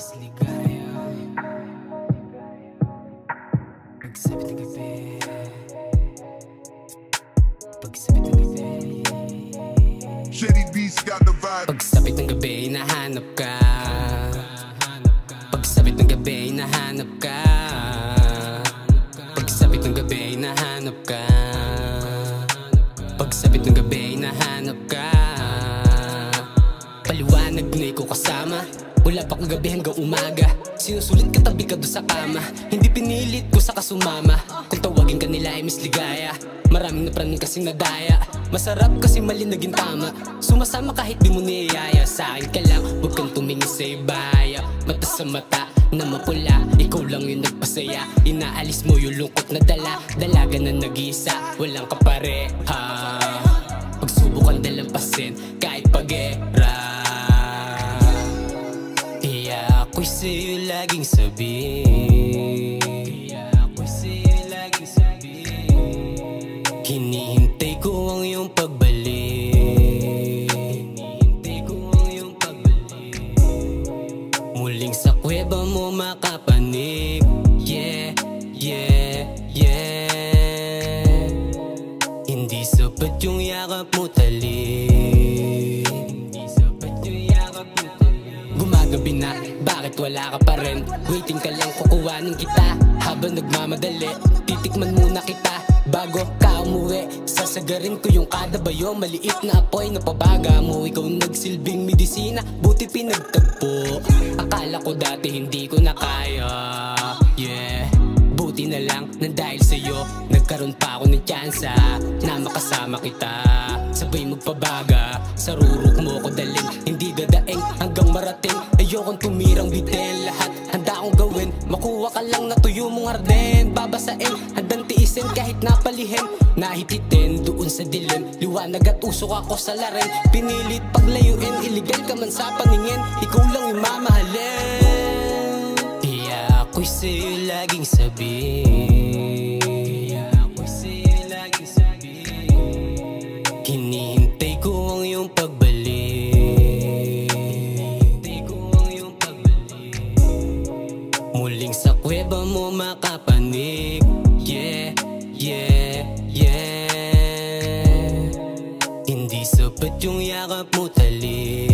Miss Ligaya. Pagsabit ng gabi, pagsabit ng gabi, Shady Beats got the vibe. pagsabit ng gabi, nahanap ka. Pagsabit ng gabi, nahanap ka. Pagsabit ng gabi, nahanap ka. Pagsabit ng gabi, nahanap ka. Paliwanag na ikaw kasama, wala pa kagabi hanggang umaga. Sinusulit katabi ka doon sa kama, hindi pinilit ko sa kasumama. Kung tawagin ka nila ay Miss Ligaya, maraming napraning kasing nadaya. Masarap kasi mali naging tama, sumasama kahit di mo niyaya. Sa akin ka lang, huwag kang tumingin sa ibaya. Mata sa mata na mapula, ikaw lang yung nagpasaya. Inaalis mo yung lungkot na dala, dalaga na nag-iisa, walang kapareha. Pagsubukan dalampasin kahit pag-era. Kaya ako'y sa'yo laging sabihin, kaya ako'y sa'yo laging sabihin, hinihintay ko ang iyong pagbalik, hinihintay ko ang iyong pagbalik. Muling sa kuweba mo makapanig, yeah, yeah, yeah. Hindi sapat yung yakap mo talik, hindi sapat yung yakap mo talik. Gumagabi na, bakit wala ka pa rin? Waiting ka lang, kukuhanin kita. Habang nagmamadali, titikman muna kita bago ka umuwi. Sasagarin ko yung kada bayo, maliit na apoy na pabaga mo. Ikaw nagsilbing medisina, buti pinagtagpo. Akala ko dati hindi ko na kaya, yeah. Buti na lang na dahil sa'yo, nagkaroon pa ako ng tsansa na makasama kita. Sabay magpabaga, sa rurok mo ko daling, hindi dadaing hanggang marating. Ayokong tumirang bitin, lahat handa akong gawin. Makuha ka lang na tuyo mong arden, babasain, handang tiisin kahit napalihin. Nahipitin doon sa dilim, liwanag at usok ako sa larin. Pinilit paglayuin, iligal ka man sa paningin, ikaw lang yung mamahalin. Kaya ako'y sa'yo laging sabihin, kaya ako'y sa'yo laging sabihin, hinihintay ko ang iyong pagbalik, hinihintay ko ang iyong pagbalik. Muling sa kuweba mo makapanig, yeah, yeah, yeah. Hindi sapat yung yakap mo talik,